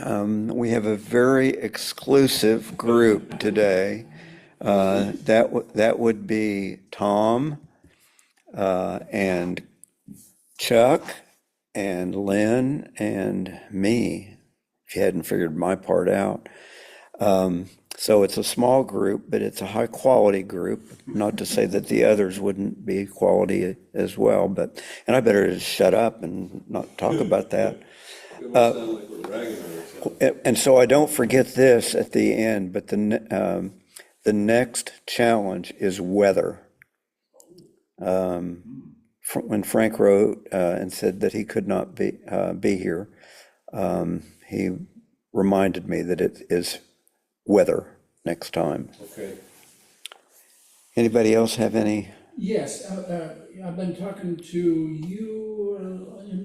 We have a very exclusive group today. That would be Tom and Chuck and Lynn and me, if you hadn't figured my part out. So it's a small group, but it's a high quality group. Not to say that the others wouldn't be quality as well, and I better just shut up and not talk about that. It must sound like we're bragging on ourselves. And so I don't forget this at the end, but the next challenge is weather. When Frank wrote and said that he could not be here, he reminded me that it is weather next time. Okay. Anybody else have any? Yes, I've been talking to you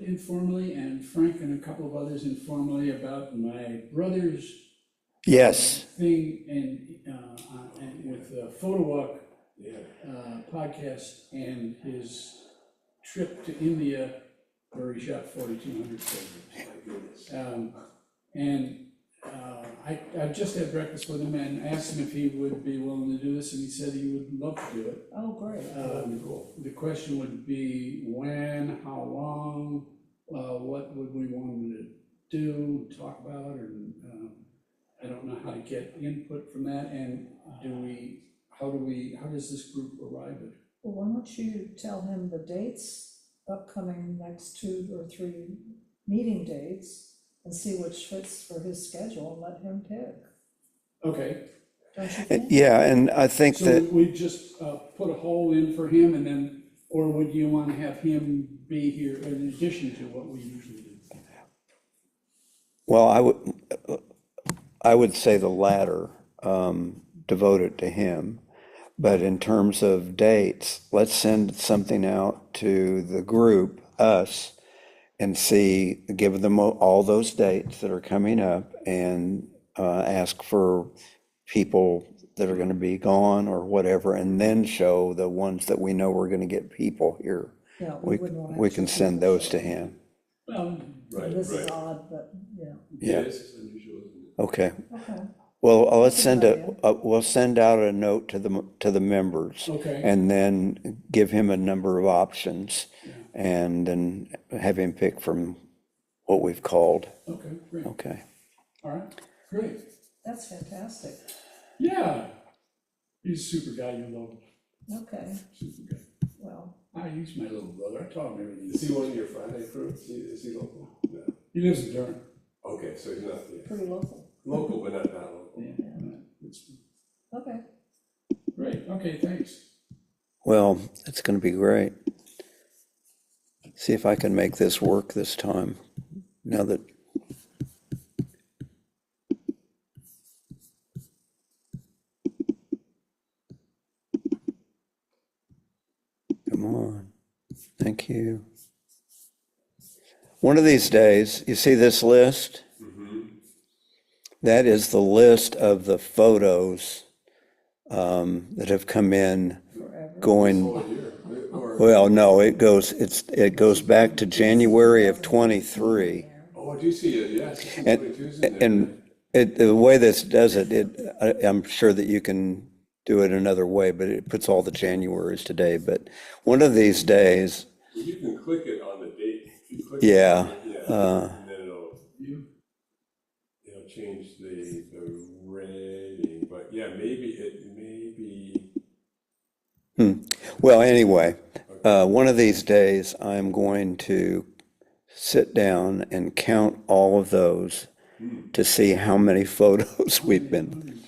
informally and Frank and a couple of others informally about my brother's Yes. thing and with the Photo Walk podcast and his trip to India where he shot 4,200 photos. I just had breakfast with him and asked him if he would be willing to do this, and he said he would love to do it. Oh, great. The question would be when, how long, what would we want him to do, talk about, and I don't know how to get input from that, and how does this group arrive at? Well, why don't you tell him the dates, upcoming next 2 or 3 meeting dates, and see which fits for his schedule and let him pick. Okay, Don't you think? Yeah, and I think so that, we just put a hole in for him and then, or would you want to have him be here in addition to what we usually do? well, I would say the latter, devote it to him. But in terms of dates, let's send something out to the group, us, and give them all those dates that are coming up and ask for people that are going to be gone or whatever, and then show the ones that we know we're going to get people here. Yeah, We wouldn't want to we have can two send people those show to up. him. Well, Right, This is right. odd, but, yeah, Yeah. This is unusual, isn't it? Okay. okay. Well, let's That's a good we'll send out a note to the members. Okay. And then give him a number of options Yeah. and then have him pick from what we've called. Okay, great, Okay. all right, great. That's fantastic. Yeah, he's a super guy, you love him, Okay, super guy. well, He's my little brother, I taught him everything. Is he one of your Friday crew? Is he local? No. He lives in Durham. Okay, so he's not pretty local. local, but not that local. Yeah, it's Okay, great, okay, thanks. Well, it's going to be great. See if I can make this work this time. Now that, come on. Thank you. One of these days, you see this list? That is the list of the photos that have come in forever. going. Whole year, or, Well, no, it goes back to January of 23. oh, I do see it, yes. It's in And, 22's in there. and the way this does it, I'm sure that you can do it another way, but it puts all the Januaries today. But one of these days, You can click it on the date. If you click Yeah, it, and then it'll change the rating, but yeah, maybe it may be. well, anyway, one of these days, I'm going to sit down and count all of those to see how many photos we've been.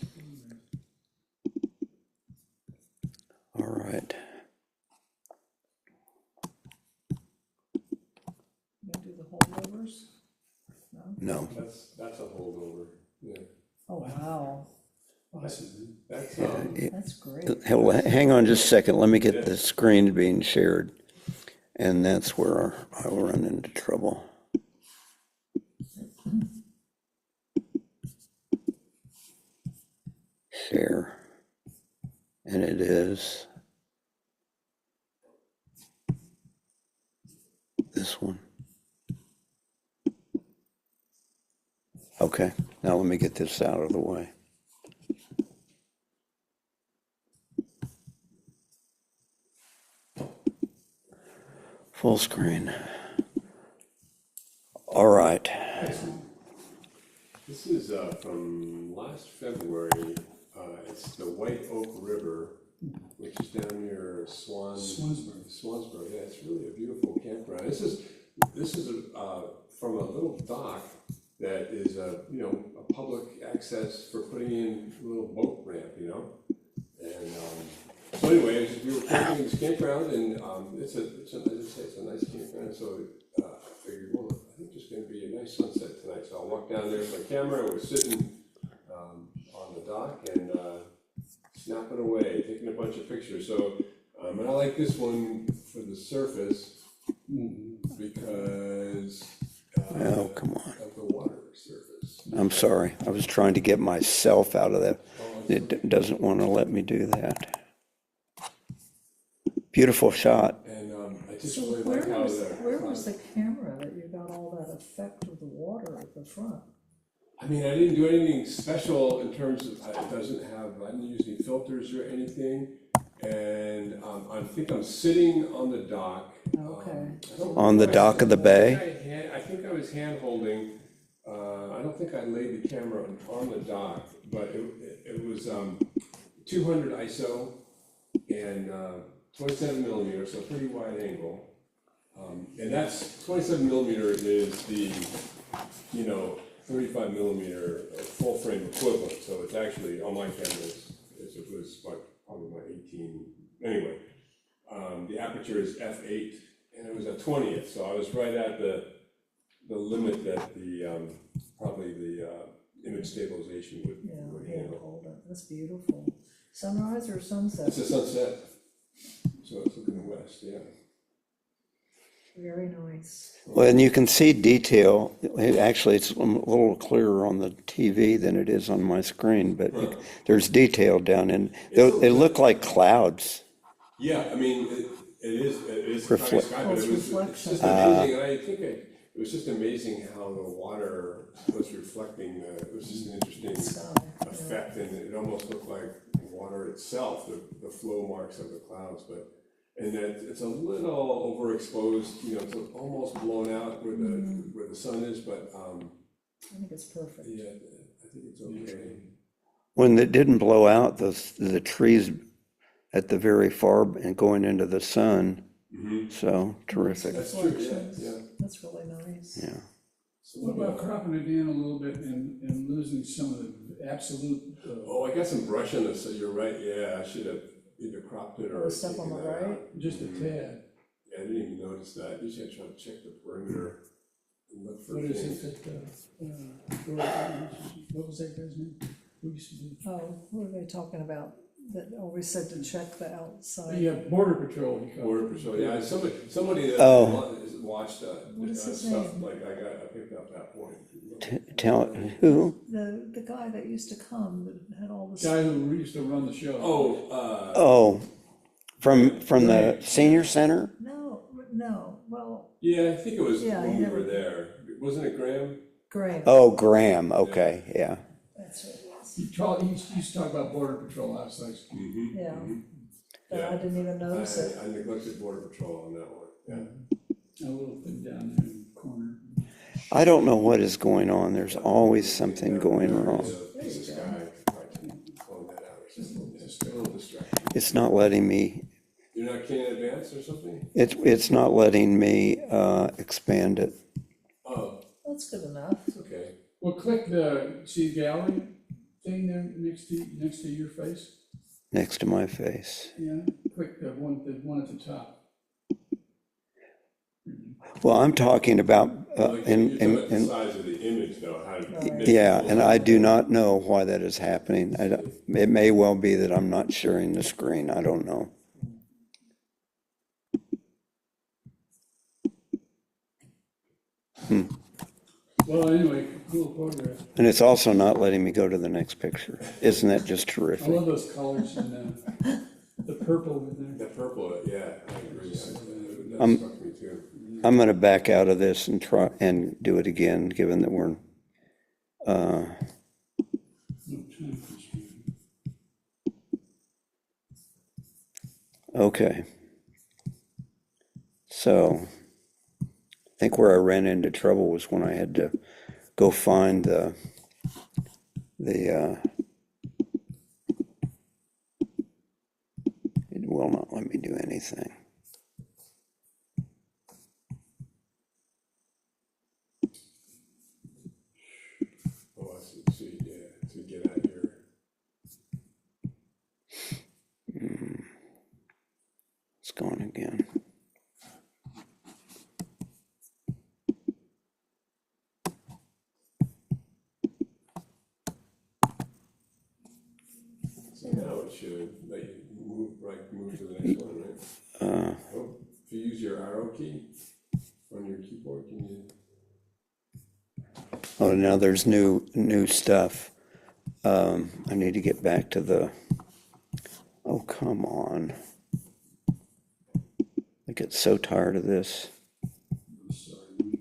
All right. You do the holdovers? No. That's a holdover, yeah. Oh, wow, Awesome. That's, that's great. Hang on just a second. Let me get the screen being shared. And that's where I will run into trouble. Share. And it is this one. Okay. Okay, now let me get this out of the way. Full screen. All right. This is from last February. It's the White Oak River, which is down near Swansboro. Swansboro. Yeah, it's really a beautiful campground. This is from a little dock that is a public access for putting in a little boat ramp, And so anyway, we were camping in this campground, and it's a nice campground. So I figured, well, I think there's going to be a nice sunset tonight. So I'll walk down there with my camera. I was sitting on the dock and snapping away, taking a bunch of pictures. So and I like this one for the surface because Oh, come on. of the water surface. I'm sorry. I was trying to get myself out of that. It doesn't want to let me do that. Beautiful shot. And I just So really where like how was the camera that you got all that effect of the water at the front? I mean, I didn't do anything special in terms of, I didn't use any filters or anything. And I think I'm sitting on the dock. Okay. On the dock of the bay? I think I was hand holding, I don't think I laid the camera on the dock, but it was 200 ISO and 27 millimeter, so pretty wide angle. And that's 27 millimeter is the 35 millimeter full frame equivalent. So it's actually on my camera, it was probably my 18. Anyway, the aperture is f8, and it was a 20th. So I was right at the limit that the probably the image stabilization would handle. Hold it. That's beautiful. Sunrise or sunset? It's a sunset, so it's looking west. Yeah. Very nice. Well, and you can see detail. Actually, it's a little clearer on the TV than it is on my screen, but there's detail down in. They look like clouds. Yeah, I mean, it is Reflect- sky, Oh, but it's it's reflection. just amazing, and I think it was just amazing how the water was reflecting. It was just an interesting Sky. effect, and it almost looked like water itself, the flow marks of the clouds, and that it's a little overexposed, it's almost blown out where the sun is, but I think it's perfect. yeah, I think it's okay. When it didn't blow out, the trees at the very far and going into the sun. So terrific. That's true. Reflections. Yeah. That's really nice. Yeah. So What about cropping it in a little bit and losing some of the absolute, Oh, I got some brush on this, so you're right. Yeah, I should have either cropped it or The stuff on taken the that right? out. just a tad? Yeah, I didn't even notice that. Usually I try to check the perimeter and look for What is things. it what was that guy's name? Who used to do? Oh, what are they talking about? That always said to check the outside. Yeah, Border Patrol, he called Border it. Patrol, yeah, somebody that Oh. watched What is his stuff, name? like I picked up that point. Tell who? The guy that used to come that had all this. Guy who used to run the show. Oh, from the senior center? No, well, Yeah, I think it was Yeah, when he we never- were there. Wasn't it Graham? Graham, Oh, Graham. Okay, yeah. that's what it was. He used to talk about Border Patrol outside. Yeah, but Yeah. I didn't even notice it. I neglected Border Patrol on that one, yeah. A little thing down there in the corner. I don't know what is going on. There's always something going wrong. There's a piece of sky, probably pulling that out or something, just a little distraction. It's not letting me. You're not keen in advance or something? It's not letting me expand it. Oh, That's good enough. it's okay. Well, click the, see gallery thing there next to your face? Next to my face. Yeah, click the one at the top. Well, I'm talking about, Like, you're talking about the size of the image though, how to. yeah, and I do not know why that is happening. It may well be that I'm not sharing the screen. I don't know. Well, anyway, cool photograph. And it's also not letting me go to the next picture. Isn't that just I terrific? love those colors and the purple in there. The purple, yeah, I agree. That I'm- struck me too. I'm going to back out of this and try and do it again, given that we're No time constraint. Okay. So I think where I ran into trouble was when I had to go find it will not let me do anything. Oh, I see, so, yeah, to get out here. It's gone again. So now it should let you move to the next one, right? Oh, if you use your arrow key on your keyboard, can you? Oh, now there's new stuff. I need to get back to the, oh, come on. I get so tired of this. I'm sorry.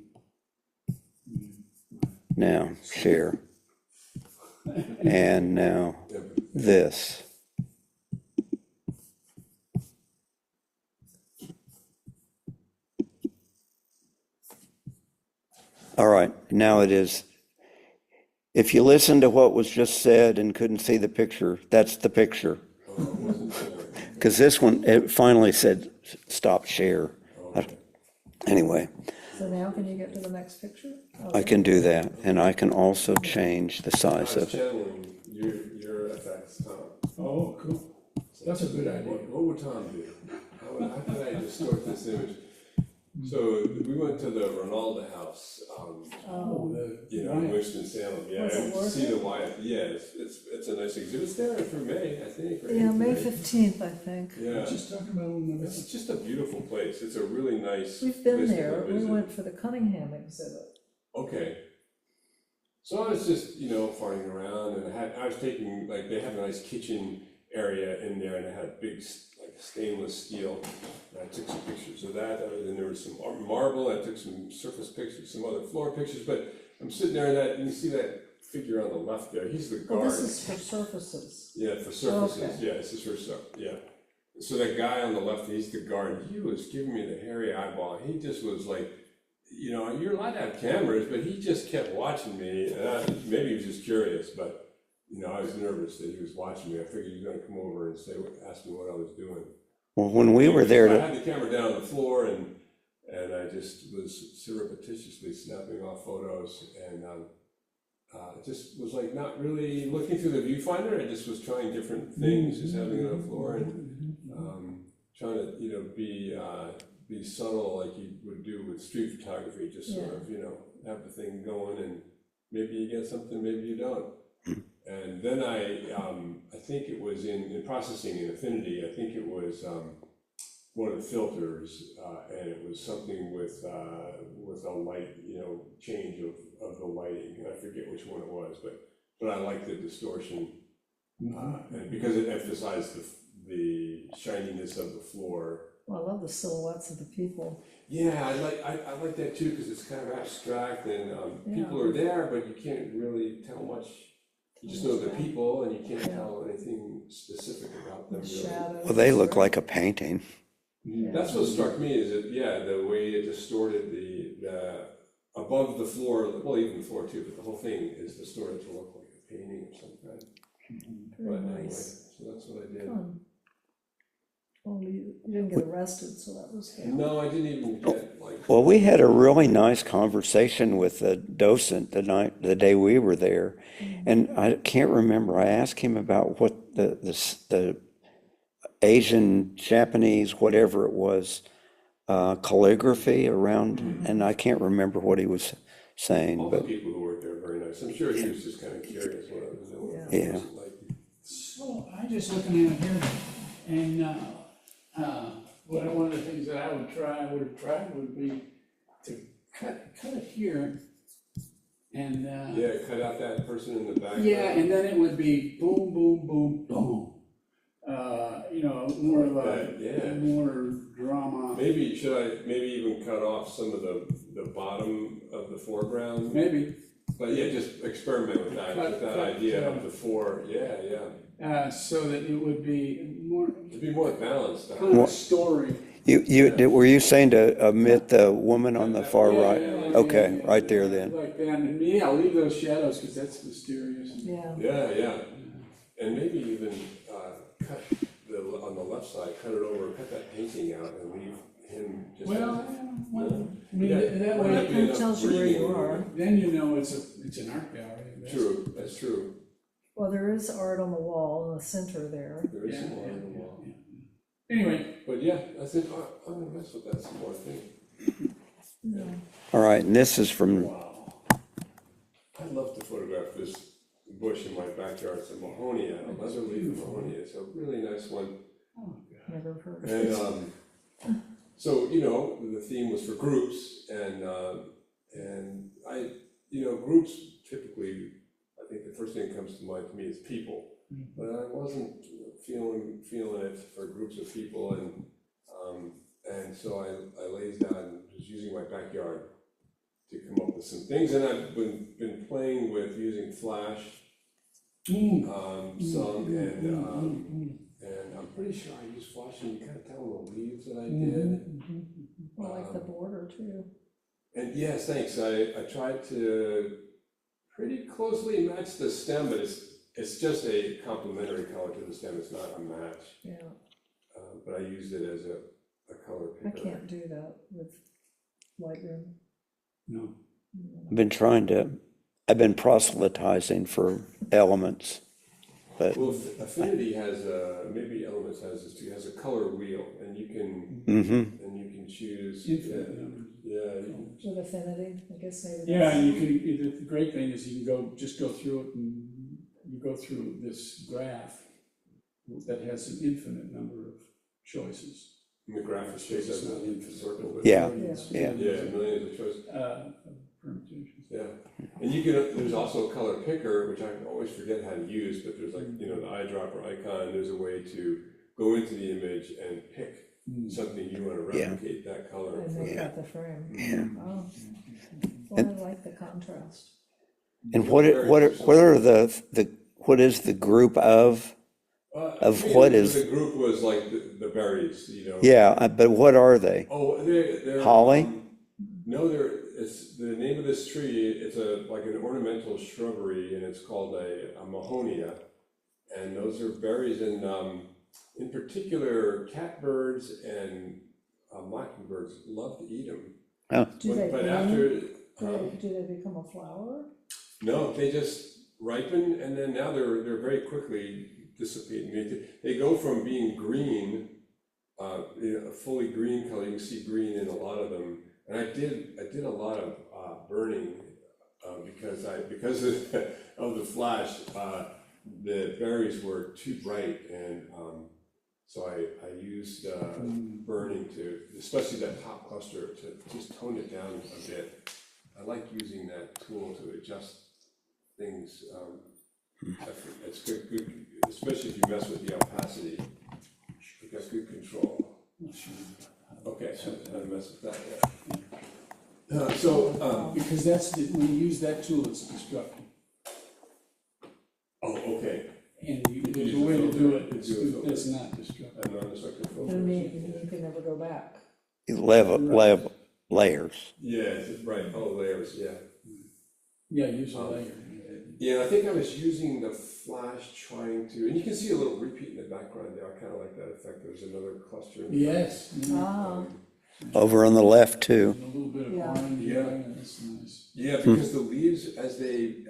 Now, share. And now this. All right, now it is. If you listen to what was just said and couldn't see the picture, that's the picture. Oh, it wasn't there. Because this one, it finally said, stop share. Okay. Anyway, So now can you get to the next picture? I can do that, and I can also change the I size was of it. channeling your effects, Tom. Oh, cool. That's a good idea. What would Tom do? How could I distort this image? So we went to the Ronaldo house, Oh, in Winston-Salem. Yeah, Was it and worth see it? the Wyatt. Yeah, it's a nice exhibit. It's there for May, I think. Right? Yeah, May Right? 15th, I think. Yeah, Just talking about when it's just a beautiful place. It's a really nice. We've been place to there, go we visit. went for the Cunningham exhibit. Okay. So I was just, farting around, and I was taking, like, they have a nice kitchen area in there, and they had a big, like, stainless steel. And I took some pictures of that, and there was some marble. I took some surface pictures, some other floor pictures. But I'm sitting there, and you see that figure on the left there. He's the Well, guard. this is for surfaces. Yeah, for surfaces. Okay. Yeah, this is for yeah. So that guy on the left, he's the guard. He was giving me the hairy eyeball. He just was like, you're allowed to have cameras, but he just kept watching me. And maybe he was just curious, but I was nervous that he was watching me. I figured he was going to come over and ask me what I was doing. Well, when we were there, I had the camera down on the floor, and I just was surreptitiously snapping off photos, and it just was like not really looking through the viewfinder. I just was trying different things, just having it on the floor, and trying to be subtle like you would do with street photography, just sort of have the thing going, and maybe you get something, maybe you don't. And then I think it was in processing in Affinity. I think it was one of the filters, and it was something with a light, change of the lighting. And I forget which one it was, but I liked the distortion, and because it emphasized the shininess of the floor. Well, I love the silhouettes of the people. Yeah, I like that too, because it's kind of abstract, and people are there, but you can't really tell much. You just know the people, and you can't tell anything specific about them. The Really. shadows. well, they look like a painting. That's what struck me, is that the way it distorted the above the floor, well, even the floor too, but the whole thing is distorted to look like a painting of some kind. Very But anyway, nice. so that's what I did. Fun. Well, you didn't get arrested, so that was good. No, I didn't even get like. Well, we had a really nice conversation with the docent the day we were there, and I can't remember. I asked him about what the Asian, Japanese, whatever it was, calligraphy around, and I can't remember what he was saying, All the but people who worked there were very nice. I'm sure he was just kind of curious what I was doing. Yeah. It wasn't like, So I'm just looking at it here, and one of the things that I would have tried would be to cut it here, and cut out that person in the back. and then it would be boom, boom, boom, boom. More of more drama. Maybe even cut off some of the bottom of the foreground? Maybe, But yeah, just experiment with that idea of the four, yeah. So that it would be more, To be more balanced. kind of a story. Were you saying to omit the woman on the far Yeah, right? yeah, Okay, yeah, right there yeah, then. like that, and yeah, leave those shadows, because that's mysterious. Yeah, Yeah. And maybe even cut on the left side, cut it over, cut that painting out and leave him just. Well, I mean, Yeah. that Well, way, it kind of tells you where you are. then you know it's an art gallery. True, that's true. well, there is art on the wall in the center there. There is Yeah, some yeah, art on the yeah, wall. yeah. Anyway, But yeah, I think I'm gonna mess with that some more, I think. All right, and this is from, wow. I'd love to photograph this bush in my backyard. It's a mahonia, a leather-leaf mahonia. It's a really nice one. Oh, God. Never heard of it. And so, the theme was for groups, and I, groups typically, I think the first thing that comes to mind to me is people. But I wasn't feeling it for groups of people, and so I laid down and was using my backyard to come up with some things, and I've been playing with using flash some, and I'm pretty sure I used flash, and you kind of tell the leaves that I did. I like the border too. And yes, thanks. I tried to pretty closely match the stem, but it's just a complementary color to the stem. It's not a match. Yeah, But I used it as a color I picker. can't do that with Lightroom. No. I've been proselytizing for elements, but, Well, Affinity has maybe Elements has this too. Has a color wheel, and you can choose. Infinite numbers. Yeah. With Affinity, I guess maybe. Yeah, that's- and you can, the great thing is you can just go through it, and you go through this graph that has an infinite number of choices. And the graph is shaped as a circle. But Yeah. Millions, Yeah. Yeah, millions of choices. Permutations. Yeah, and there's also a color picker, which I always forget how to use, but there's like, the eyedropper icon, there's a way to go into the image and pick something you want to Yeah. replicate that color. And make Yeah. that the frame. yeah. Oh, well, I like the contrast. And what is the group of what is? The group was like the berries, Yeah, but what are they? Oh, they're Holly? No, it's the name of this tree. It's like an ornamental shrubbery, and it's called a mahonia. And those are berries, and in particular, catbirds and mockingbirds love to eat them. Oh, Do they But bloom? after, Do they become a flower? no, they just ripen, and then now they're very quickly dissipating. They go from being green, a fully green color. You can see green in a lot of them. And I did a lot of burning because of the flash. The berries were too bright, and so I used burning to, especially that top cluster, to just tone it down a bit. I like using that tool to adjust things. It's good, especially if you mess with the opacity. You got good control. Okay, I mess with that. Yeah. Because when you use that tool, it's destructive. Oh, okay. And You there's use a a way to filter. do it, You do a filter. it's not destructive. And non-destructive I filters. mean, you can never go back. layers. Yeah, right. Oh, layers. Yeah. Yeah, use a layer. Yeah, I think I was using the flash trying to, and you can see a little repeat in the background there. I kind of like that effect. There's another cluster. In the Yes. Ah, Over on the left too. A little bit of Yeah. orange, Yeah. that's nice. Yeah, because the leaves, as the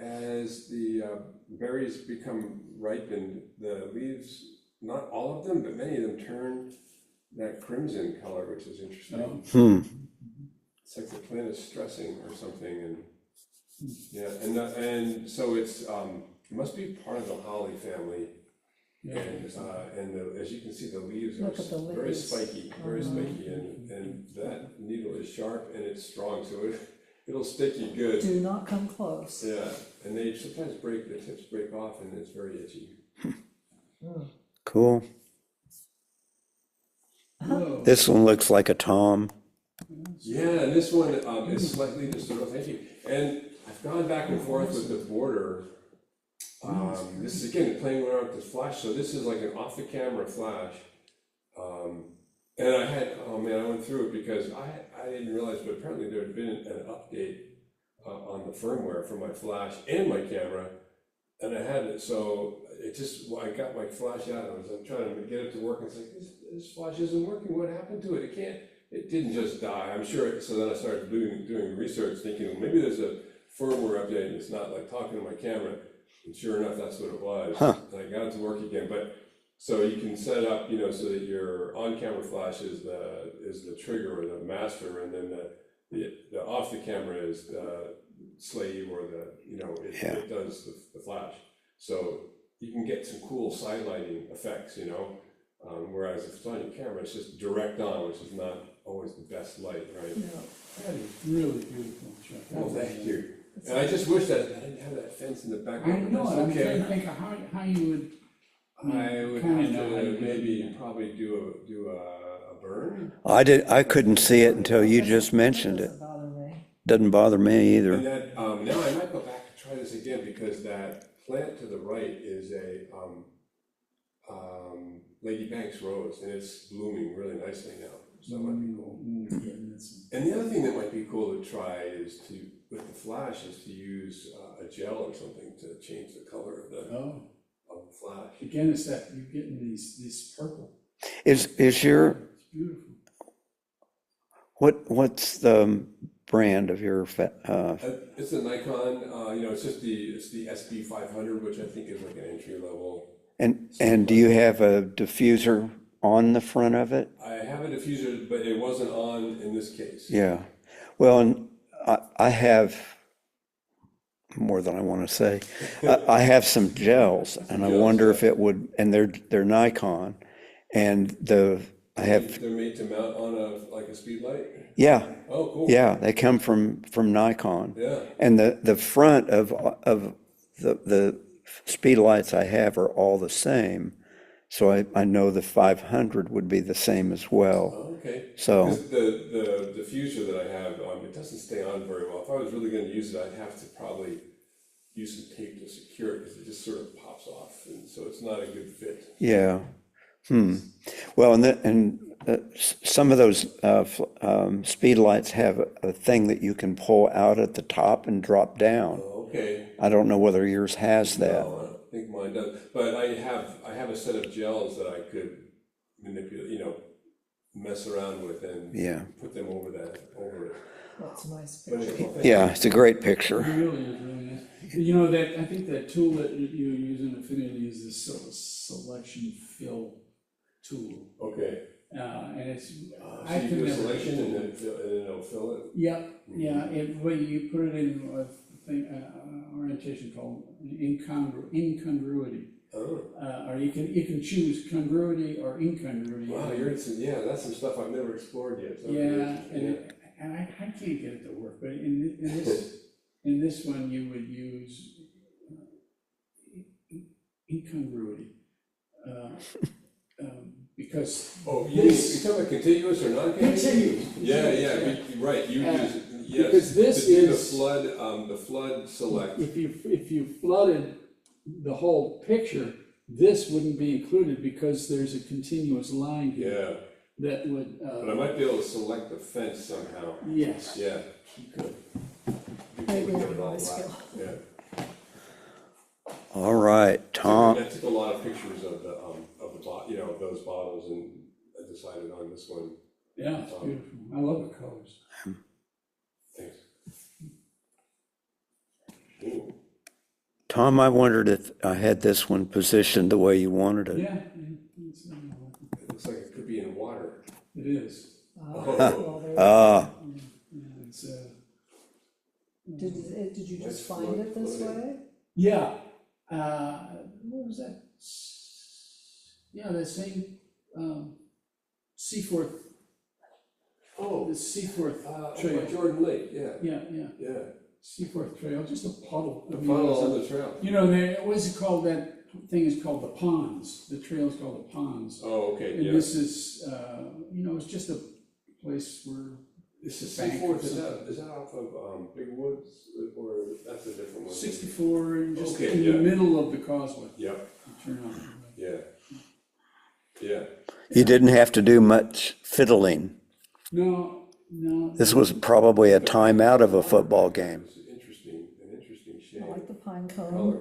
berries become ripened, the leaves, not all of them, but many of them turn that crimson color, which is interesting. Oh. It's like the plant is stressing or something, and yeah, and so it's it must be part of the holly family. Yeah. And as you can see, the leaves are Look at the very leaves. spiky, and that needle is sharp and it's strong, so it'll stick you good. do not come close. Yeah, and they sometimes the tips break off, and it's very itchy. Cool. Whoa. This one looks like a tom. Yeah, and this one is slightly distorted. Thank you. And I've gone back and forth with the border. This is again playing around with this flash. So this is like an off the camera flash. And I had, oh man, I went through it because I didn't realize, but apparently there had been an update on the firmware for my flash and my camera. And I had it, so it just, I got my flash out, I'm trying to get it to work, and it's like, this flash isn't working, what happened to it? It didn't just die, I'm sure. So then I started doing research, thinking, well, maybe there's a firmware update and it's not like talking to my camera. And sure enough, that's what it was. And I got it to work again. But so you can set up, so that your on-camera flash is the trigger or the master, and then the off the camera is the slave, or it does the flash. So you can get some cool side lighting effects, whereas if it's on your camera, it's just direct on, which is not always the best light, right? No, That is really beautiful, Chuck. Well, thank you. And I just wish that I didn't have that fence in the I background. know, but I'm that's trying to okay. think of how you would. I would kinda have know how you to would maybe do that. probably do a burn. I couldn't see it until you just mentioned it. doesn't bother me. Doesn't bother me either. And that, now I might go back and try this again, because that plant to the right is a Lady Banks rose, and it's blooming really nicely now, so that might be cool. And the other thing that might be cool to try is with the flash, is to use a gel or something to change the color of the flash. Again, it's that, you're getting these purple, Is your, it's beautiful. what's the brand of your, It's a Nikon, it's just the SB 500, which I think is like an entry level. and do you have a diffuser on the front of it? I have a diffuser, but it wasn't on in this case. Yeah. Well, and I have more than I want to say. I have some gels, and I wonder if it would, and they're Nikon, and I have, They're made to mount on like a speed light? yeah, Oh, cool. yeah, they come from Nikon. Yeah. And the front of the speed lights I have are all the same, so I know the 500 would be the same as well. Oh, okay. So- Because the diffuser that I have, it doesn't stay on very well. If I was really gonna use it, I'd have to probably use some tape to secure it, because it just sort of pops off, and so it's not a good fit. Yeah. Well, and some of those speed lights have a thing that you can pull out at the top and drop down. Oh, okay. I don't know whether yours has that. No, I don't think mine does, but I have a set of gels that I could manipulate, mess around with and Yeah. put them over it. That's a nice But picture. anyway, Yeah, it's a great It picture. really is really nice. I think that tool that you use in Affinity is the selection fill tool. okay. And it's, So I you can do a never. selection and then it'll fill it? Yeah, when you put it in a thing, orientation called incongruity. Oh. Or you can choose congruity or incongruity. Wow, that's some stuff I've never explored yet. So Yeah, and I can't get it to work, but in this one, you would use incongruity. Because Oh, you talking about contiguous or non-contiguous? Contiguous. Yeah, right, you use, yes. Because this To do is- the flood select. if you flooded the whole picture, this wouldn't be included because there's a continuous line here Yeah, that would, but I might be able to select the fence somehow. yes. Yeah, you could. Maybe Get have it a all nice black. skill. Yeah. All right, Tom. I took a lot of pictures of those bottles, and I decided on this one. Yeah, it's beautiful. I love the colors. Thanks. Ooh. Tom, I wondered if I had this one positioned the way you wanted it. Yeah, It looks like it could be in water. it is. Well, there- Ah, Yeah, it's, Did you Let's just find float, it this float it. way? yeah, what was that? Yeah, that same, Seaforth, Oh, the Seaforth by Trail. Jordan Lake, yeah, Yeah, Seaforth Trail, just a puddle. the I mean, funnel it's a- on the trail. what's it called, that thing is called the ponds, the trail is called the ponds. Oh, okay, And yeah. this is, it's just a place where This is Bank C4, or is that off of Big Woods, or that's a different one? 64, just Okay, in yeah. the middle of the causeway. Yep, You turn off. yeah, yeah. You didn't have to do much fiddling. No. This was probably a timeout of a football game. It's an interesting shade. I like the pine cone. Color.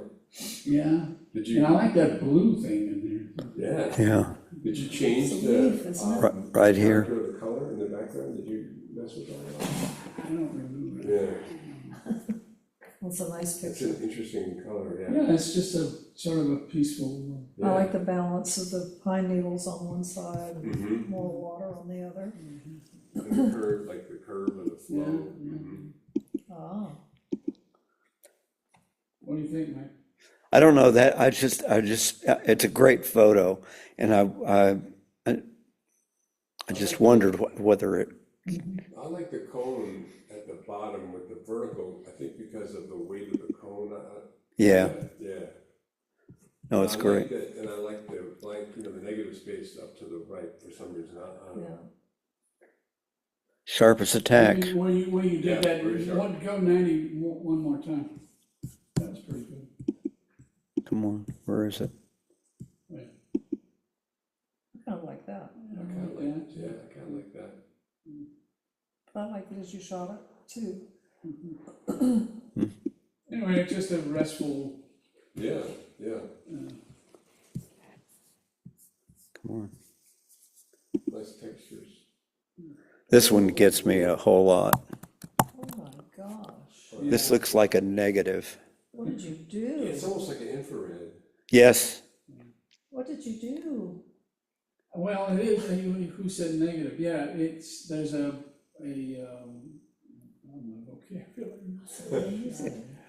Yeah, Did and I you, like that blue thing in there. yeah, Yeah, did you change It's a the leaf, isn't it? right here. character of the color in the background? Did you mess with that? I don't remember. Yeah, It's a nice it's picture. an interesting color, yeah. Yeah, it's just a sort of a peaceful. I like the balance of the pine needles on one side and Mhm. more water on the other. And the curve, like the curve of the flow. Yeah, yeah. Mhm. Ah, What do you think, Mike? I don't know that, it's a great photo, and I just wondered whether it, I like the cone at the bottom with the vertical, I think because of the weight of the cone. yeah, Yeah. no, it's And I great. like that, and I like the blank, the negative space up to the right for some reason. I don't yeah. know. Sharp as a tack. When you Yeah, did that, pretty sharp. go 90 one more time. That was pretty good. Come on, where is it? Right. I kind of like that. I kind of like, yeah, I kind of like that. But I like it as you shot it too. Anyway, it's just a restful. Yeah, yeah, Come on. nice textures. This one gets me a whole lot. Oh my gosh, This looks like a negative. what did you Yeah, it's do? almost like an infrared. Yes, What did you do? Well, it is, who said negative? Yeah, there's oh, my vocabulary.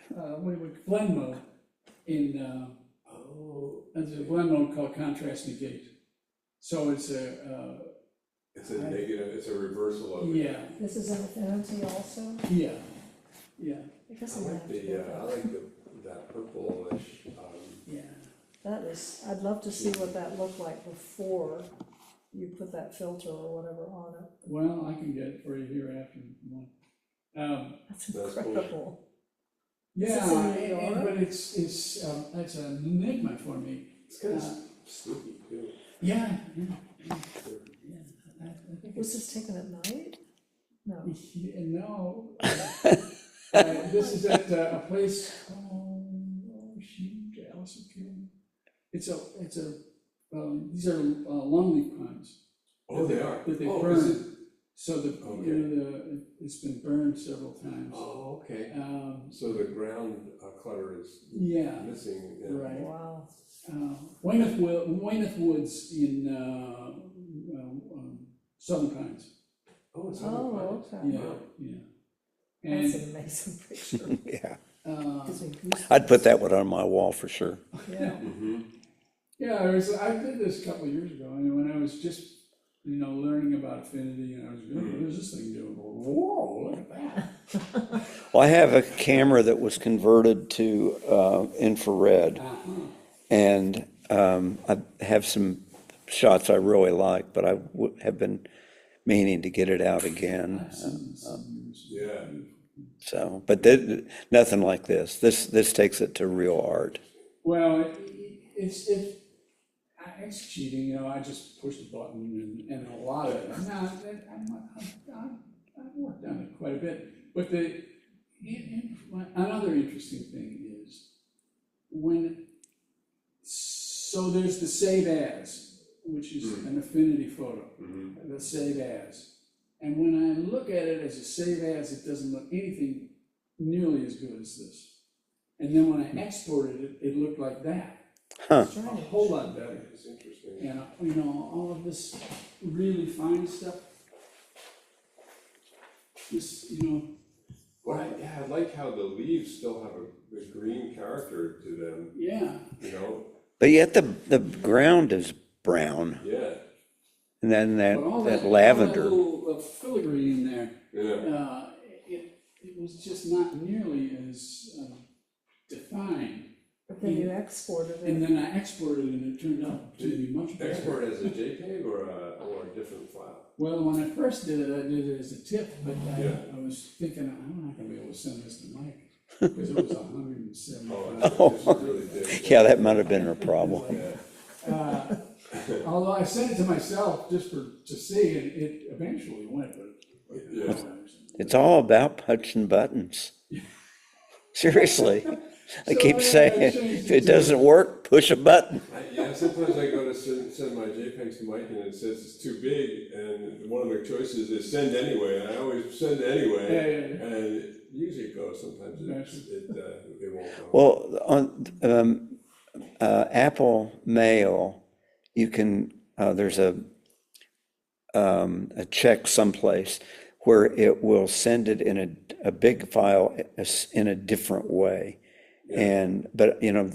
What do we, blend mode in, Oh, there's a blend mode called contrast negate. So it's it's a negative, it's a reversal of it. yeah, This is infinity also? yeah. I I guess I'm gonna like have to get I that. like that purplish, Yeah. That is, I'd love to see what that looked like before you put that filter or whatever on it. Well, I can get it for you here after you want. That's That's cool. incredible. Yeah, Is this in New York? but it's an enigma for me. it's kind of spooky too. Yeah. I think Was this taken at night? No. no. This is at a place called, shoot, Allison Killing. It's a these are longleaf pines. Oh, they are? That they Oh, burn. is it? So it's been burned several times. Oh, okay. Um, So the ground clutter is yeah, missing. Yeah. right. Wow. Weymouth Woods in Southern Pines. Oh, it's Oh, okay. Yeah, Wow. yeah. That's And an amazing picture. yeah. Gives me goosebumps. I'd put that one on my wall for sure. Yeah. Mm-hmm. yeah, I did this a couple of years ago, and when I was just learning about affinity, and I was going, what is this thing doing? Whoa, look at that. Well, I have a camera that was converted to infrared, and I have some shots I really like, but I have been meaning to get it out again. Yeah. So, but nothing like this. This takes it to real art. Well, it's cheating, I just pushed a button and a lot of it. I've worked on it quite a bit. But another interesting thing is so there's the save as, which is an affinity photo, the save as. And when I look at it as a save as, it doesn't look anything nearly as good as this. And then when I exported it, it looked like that. Huh. A whole lot better. It's interesting. And, all of this really fine stuff. This, Well, I like how the leaves still have a green character to them, yeah. But yet the ground is brown, Yeah, and then But all that all lavender. that little filigree in there, yeah. it was just not nearly as defined. But then you exported And it. then I exported it and it turned out to be much better. Export as a JPEG or a different file. Well, when I first did it as a tip, but Yeah. I was thinking, I'm not gonna be able to send this to Mike, because it was 175. Oh, this is really big. Yeah, that might have been a problem. Yeah. Although I sent it to myself just to see, and it eventually went, but. Yeah. It's all about punching buttons. Seriously. I So, keep yeah, I saying, changed if it it to- doesn't work, push a button. Yeah, sometimes I go to send my JPEGs to Mike and it says it's too big, and one of my choices is send anyway, and I always send anyway. Yeah. And usually it goes, sometimes it won't go. Well, on Apple Mail, you can, there's a check someplace where it will send it in a big file in a different way. And, but, you know,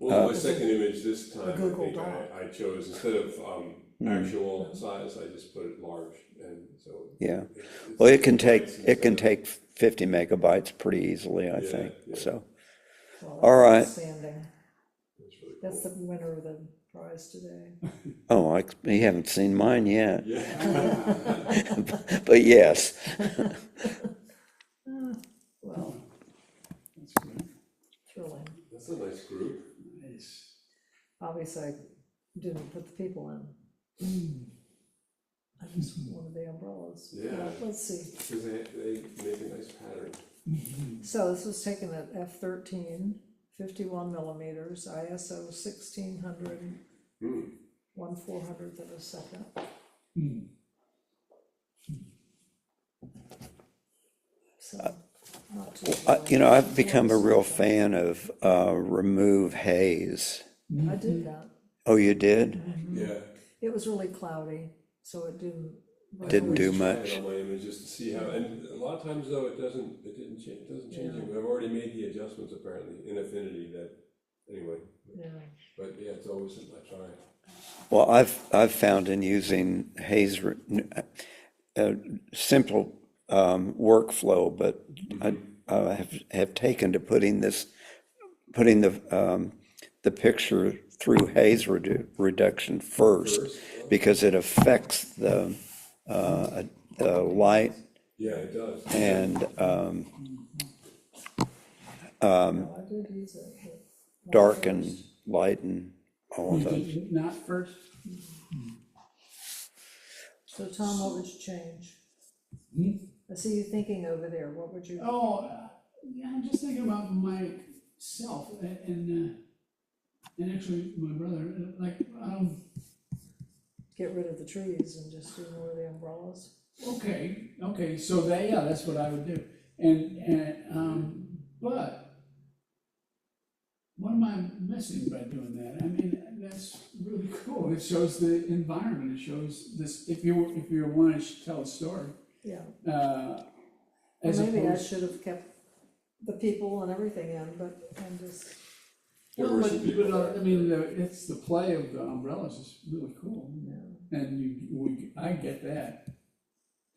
Well, my second image this time, I Google think Doc. I chose, instead of actual size, I just put it large, and so. yeah. it's Well, it can instead of- take 50 megabytes pretty easily, I think, yeah. so. Well, All right. outstanding. It's really That's cool. the winner of the prize today. Oh, you haven't seen mine yet, Yeah. but yes. Well, That's good. thrilling. That's a nice group. Nice. Obviously, I didn't put the people in. I just wanted the umbrellas. Yeah. Well, let's see. Because they make a nice pattern. So this was taken at f13, 51 millimeters, ISO 1600, Hmm. 1/400th of a second. So, not too You know, I've become a real fan of remove haze. I did that. Oh, you did? Yeah. It was really cloudy, so it didn't. Didn't do I always try much. it on my image just to see how, and a lot of times though, it doesn't change it. I've already made the adjustments apparently in Affinity that, anyway, Yeah. but yeah, it's always something I try. Well, I've found in using haze, simple workflow, but I have taken to putting the picture through haze reduction first, because it affects the light Yeah, it does. and No, I did use it. but not dark and first. light and all of You those. did not first? So Tom, what would you change? I see you thinking over there, what would you? Oh, yeah, I'm just thinking about myself and actually my brother, like, Get rid of the trees and just do more of the umbrellas? okay, so that's what I would do. But what am I missing by doing that? I mean, that's really cool. It shows the environment, it shows this, if you want to tell a story, Yeah. as Maybe I opposed. should have kept the people and everything in, but I'm just, There Well, were some people I there. mean, it's the play of the umbrellas is really cool, yeah. and I get that.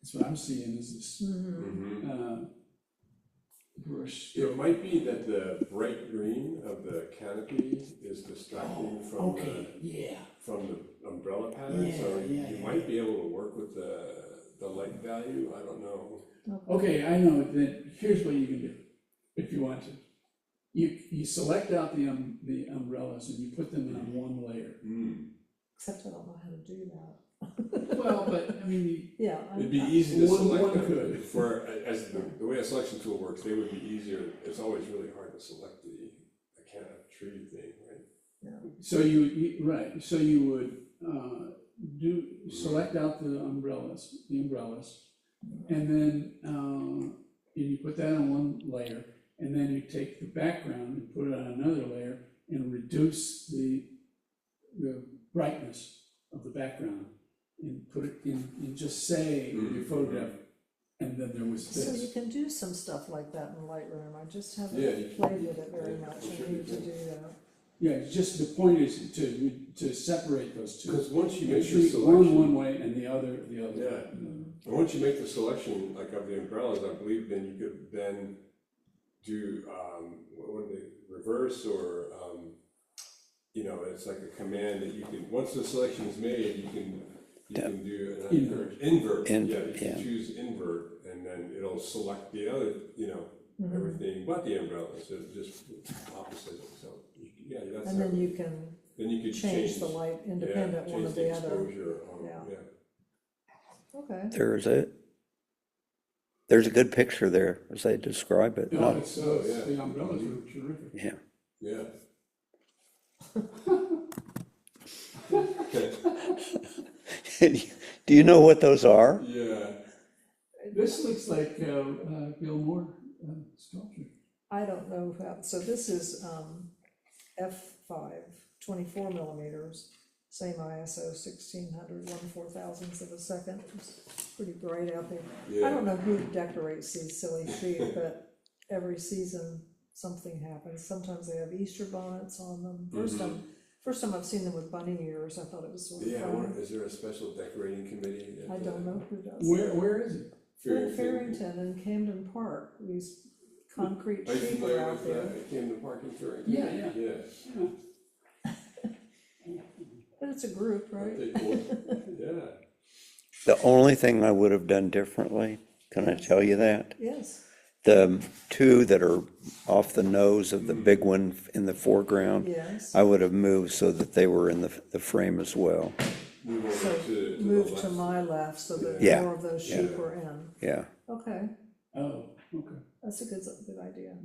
That's what I'm seeing is this, Mhm. brush. It might be that the bright green of the canopy is distracting from Yeah. the umbrella pattern, so you might be able to work with the light value, I don't know. Okay, I know, then here's what you can do, if you want to. You select out the umbrellas and you put them on one layer. Except I don't know how to do that. Well, but, I mean, Yeah. It'd be easy to One select them, could. as the way a selection tool works, they would be easier, it's always really hard to select the kind of tree thing, right? so right, so you would select out the umbrellas, and then you put that on one layer, and then you take the background and put it on another layer and reduce the brightness of the background and put it in, and just say your photograph, and then there was So you this. can do some stuff like that in Lightroom, I just Yeah, haven't you can. played with it very Yeah, much, you I should need to do. do that. Yeah, it's just the point is to separate those two. Because once you make your Treat selection. one way and the other the other. Yeah, and once you make the selection, like of the umbrellas, I believe then you could then do, what are they, reverse or, it's like a command that you can, once the selection is made, you can you can do an invert, yeah, you yeah. can choose invert, and then it'll select the other, everything but the umbrella, so just opposite, so, yeah, that's. And then you can Then you could change the light independent one of the other. exposure, Yeah. Okay, There's a good picture there as they describe it. Yeah, Not- it's, yeah. the umbrellas are terrific. yeah. Yeah. Do you know what those are? Yeah, This looks like, Bill Moore sculpture. I don't know how, so this is, F5, 24 millimeters, same ISO, 1600, 1/4000th of a second. It's pretty bright out there. I don't know who decorates these silly sheep, but every season something happens. Sometimes they have Easter bonnets on them. First time I've seen them with bunny ears, I thought it was sort of yeah, I fun. wonder, is there a special decorating committee? I don't know who does. Where is it? In Farrington and Camden Park, these concrete Are you sheep are familiar out with there. Camden Park in Farrington? Yeah. Yeah. But it's a group, right? Yeah. The only thing I would have done differently, can I tell you that? Yes. The two that are off the nose of the big one in the foreground, Yes. I would have moved so that they were in the frame as well. Move over So to the move left. to my left so that Yeah, more of those sheep were in. Yeah. Okay, Oh, okay. that's a good idea.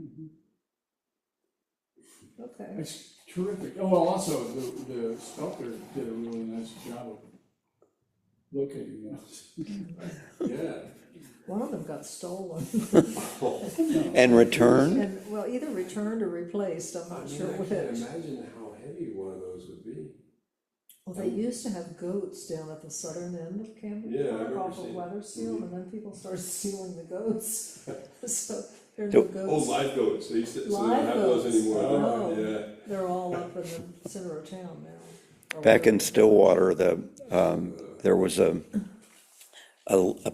Okay, It's terrific. Oh, well, also, the sculptor did a really nice job of locating those. Yeah. one of them got stolen And return? and, well, either returned or replaced, I'm not sure I can't which. imagine how heavy one of those would be. Well, they used to have goats down at the southern end of Camden Yeah, I Park remember off of seeing- Weathersfield, and then people started stealing the goats. So there are no Oh, goats. live goats, they used to, so they don't Live have those goats. anymore. Oh. Yeah. They're all up in the center of town now. Or Back in whatever. Stillwater, there was a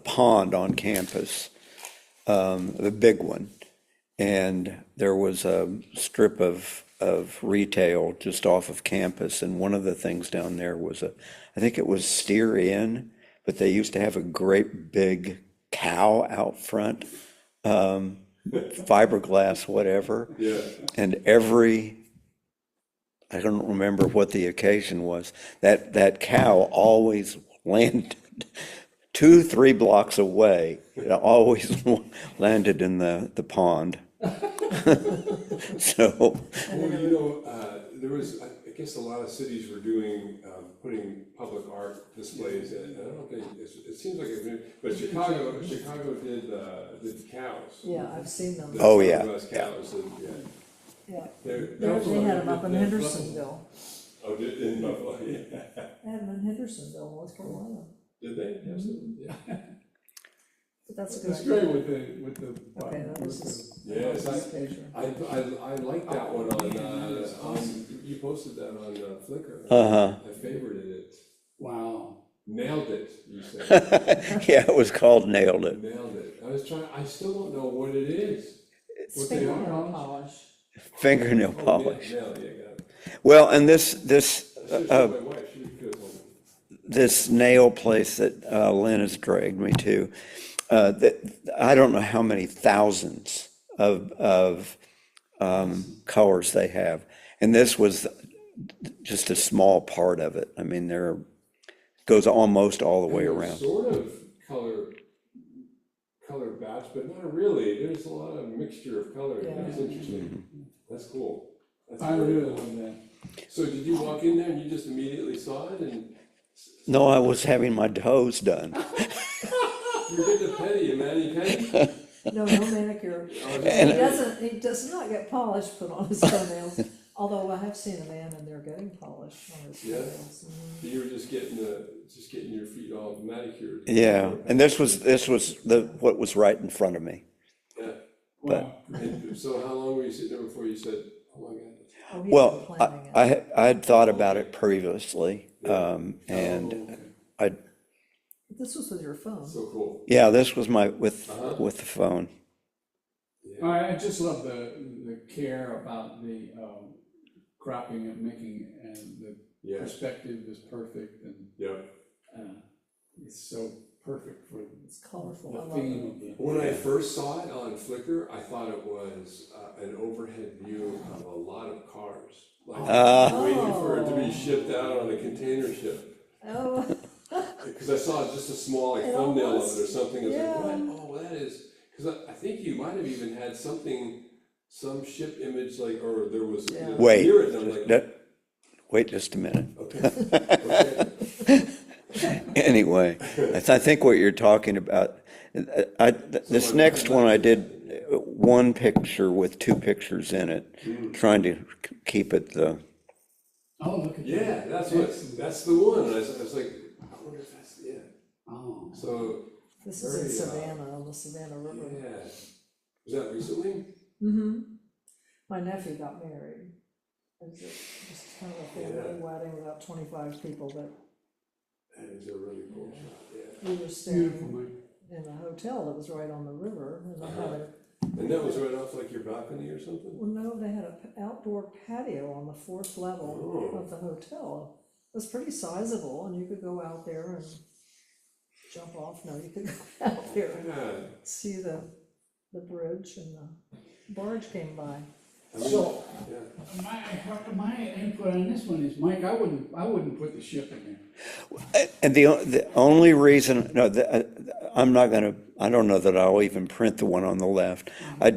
pond on campus, a big one. And there was a strip of retail just off of campus. And one of the things down there was I think it was Steer Inn, but they used to have a great big cow out front, fiberglass, whatever. Yeah. And I don't remember what the occasion was, that cow always landed 2-3 blocks away. It always landed in the pond. So, Well, there was, I guess a lot of cities were doing, putting public art displays in, and I don't think, it seems like but Chicago did cows. Yeah, I've seen them. Oh, yeah, Fiberglass yeah. cows, and, yeah. Yeah, They're- they had them up in They're Hendersonville. Oh, in Buffalo, yeah. They had them in Hendersonville, North Carolina. Did they? Yes, yeah. But that's a good It's idea. great with the. Okay, now this is. Yes, this picture. I like that one on, you posted that on Flickr. Uh-huh. I favorited it. Wow. Nailed it, you said. Yeah, it was called Nailed It. Nailed it. I still don't know what it is. It's What they fingernail are. polish. Fingernail Oh, polish. Nail, yeah, got it. Well, and this I should've told my wife, she could have told me. this nail place that Lynn has dragged me to, I don't know how many thousands of colors they have. And this was just a small part of it. I mean, there goes almost all the way And around. Sort of color batch, but not really. There's a lot of mixture of color. Yeah. That's interesting. That's cool. That's I very really cool. love that. So did you walk in there and you just immediately saw it and No, I was having my toes done. you get the penny, a mani-pedi? No, no manicure. He does not get polish put on his toenails, although I have seen a man in there getting polish on his Yeah. toenails. You were just getting your feet all manicured. Yeah, and this was what was right in front of me. Yeah. Wow. And so how long were you sitting there before you said, oh my God? Oh, he's Well, been planning it. I had thought about it previously, and Oh, okay. I This was with your phone. So cool. yeah, this was with the phone. I just love the care about the cropping and making, and the Yeah. perspective is perfect, and Yeah. it's so perfect for It's colorful, I the love theme it. of the. When I first saw it on Flickr, I thought it was an overhead view of a lot of cars. Like waiting for it to be shipped out on a container ship. Oh, Because I saw just a small like It thumbnail of almost- it or something. I was yeah. like, what? Oh, that is. Because I think you might have even had something, some ship image like, or there was Yeah. Wait, near it. And I'm like, wait just a minute. okay. Anyway, I think what you're talking about, this next one I did one picture with two pictures in it, trying to keep it the, Oh, look at that. Yeah, that's the one. And I was like, I wonder if that's, yeah. Oh, So, this is in Very, Savannah, on the Savannah River. yeah. Was that recently? Mm-hmm. My nephew got married. It was just kind of a family Yeah. wedding, about 25 people, but That is a really cool shot, yeah. we were beautiful, staying Mike. in a hotel that was right on the river, and they had a, And that was right off like your balcony or something? well, no, they had an outdoor patio on the fourth level Oh. of the hotel. It was pretty sizable, and you could go out there and jump off, no, you could go out there and Yeah. see the bridge, and the barge came by. I mean, So, yeah. my input on this one is, Mike, I wouldn't put the ship in there. and the only reason, no, I'm not gonna, I don't know that I'll even print the one on the left. I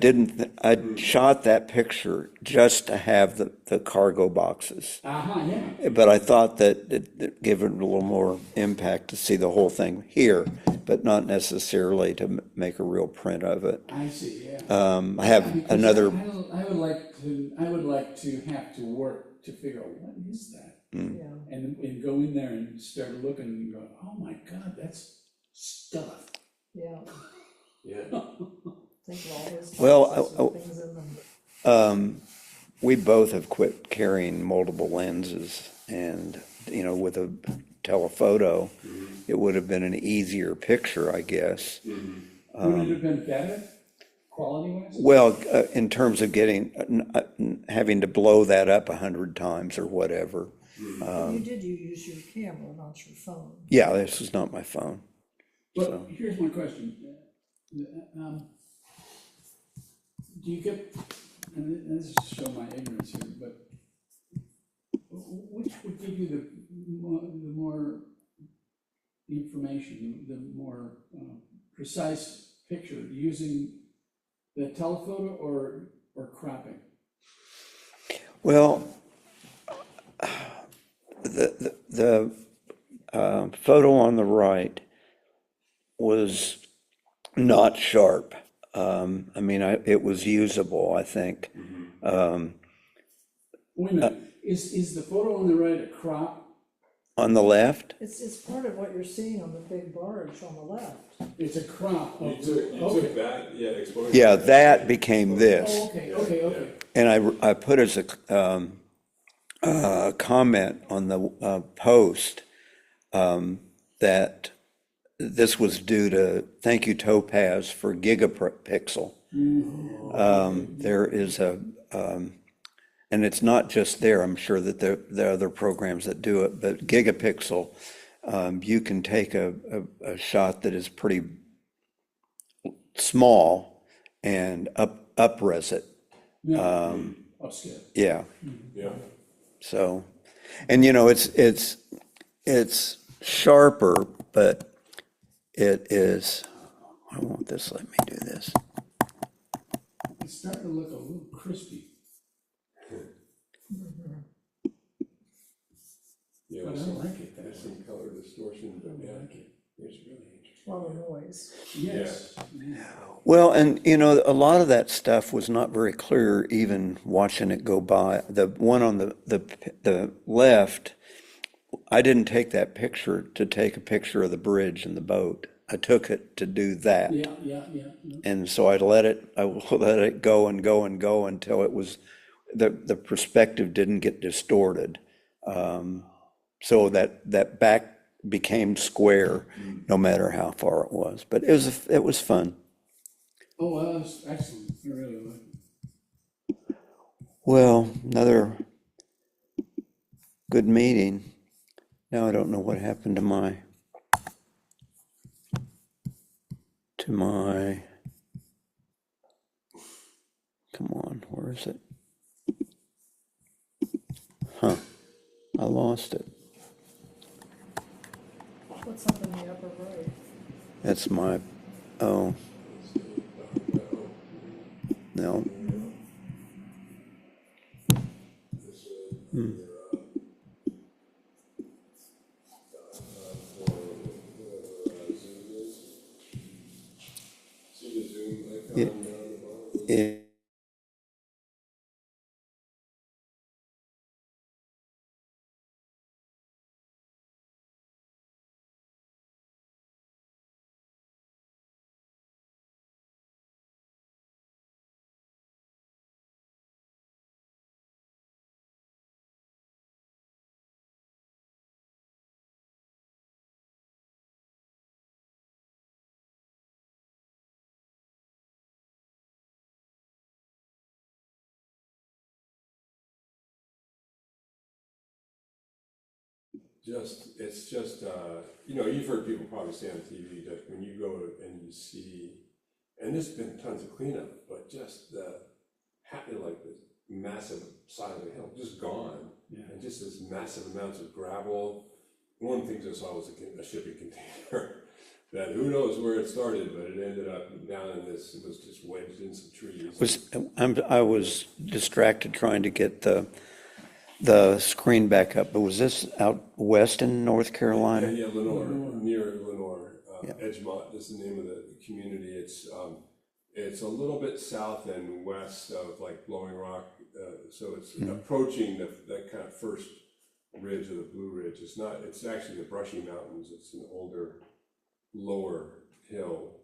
shot that picture just to have the cargo boxes. Yeah. But I thought that it give it a little more impact to see the whole thing here, but not necessarily to make a real print of it. I see, yeah. I have Because another, I would like to have to work to figure out what is that? Yeah, And go in there and start looking and go, oh my God, that's stuff. yeah, Yeah. think of all those Well, boxes with things in them. we both have quit carrying multiple lenses, and, with a telephoto, it would have been an easier picture, I guess. Would it have been better, quality-wise? Well, in terms of having to blow that up 100 times or whatever. You use your camera, not your phone. Yeah, this is not my phone. But here's my question. Do you get, and this is to show my ignorance here, but which would give you the more information, the more precise picture, using the telephoto or cropping? Well, the photo on the right was not sharp. It was usable, I think. Wait a minute, is the photo on the right a crop? On the left, It's part of what you're seeing on the big barge on the left. It's a crop. You of- took okay. that, yeah, exposure. yeah, that became this. Oh, okay. And I put as a comment on the post that this was due to, thank you Topaz for gigapixel. There is and it's not just there, I'm sure that there are other programs that do it, but gigapixel, you can take a shot that is pretty small and up-res it. Yeah. Upscale. Yeah. Yeah. So, and it's sharper, but it is, why won't this let me do this? It's starting to look a little crispy. Yeah, But I there's like it that there's some color distortion, but yeah, like it. it's really interesting. A lot of noise. Yes. Yeah. Well, and a lot of that stuff was not very clear even watching it go by. The one on the left, I didn't take that picture to take a picture of the bridge and the boat. I took it to do that. Yeah. And so I let it go and go and go until it was, the perspective didn't get distorted. So that back became square, no matter how far it was. But it was fun. Oh, well, that's excellent. I really like it. Well, another good meeting. Now I don't know what happened to my to my, come on, where is it? Huh, I lost it. What's up in the upper right? That's my, oh, no. Hmm. See the Zoom icon Yeah. down the bottom? It, It's just, you know, you've heard people probably say on TV that when you go and you see, and there's been tons of cleanup, but just like this massive side of the hill, just gone. Yeah. And just this massive amounts of gravel. One of the things I saw was a shipping container that who knows where it started, but it ended up down in this, it was just wedged in some trees. I was distracted trying to get the screen back up, but was this out west in North Carolina? Yeah, Lenore, near Lenore, Yeah. Edgemont is the name of the community. It's a little bit south and west of like Blowing Rock, so it's approaching that kind of first ridge of the Blue Ridge. It's actually the Brushy Mountains. It's an older, lower hill,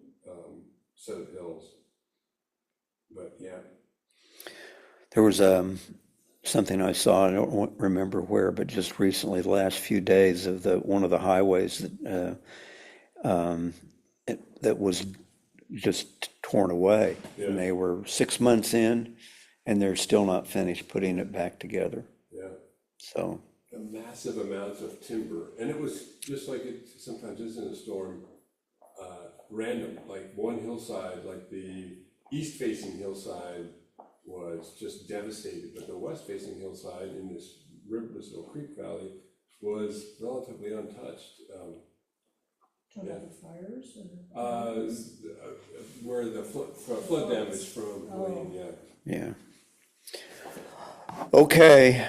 set of hills. But yeah, There was something I saw, I don't remember where, but just recently, the last few days of one of the highways that was just torn away. Yeah. And they were 6 months in, and they're still not finished putting it back together. yeah. So, A massive amounts of timber, and it was just like it sometimes is in a storm, random, like one hillside, like the east-facing hillside was just devastated, but the west-facing hillside in this little creek valley was relatively untouched. Talking about the fires or? Where the flood damage from Wayne, yeah. yeah. Okay,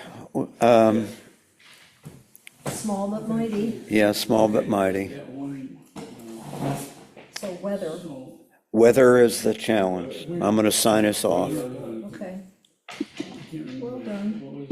Small but mighty, yeah, small but mighty. That one, so weather, so, Weather is the challenge. I'm gonna sign us off. okay. I can't remember. Well done. What was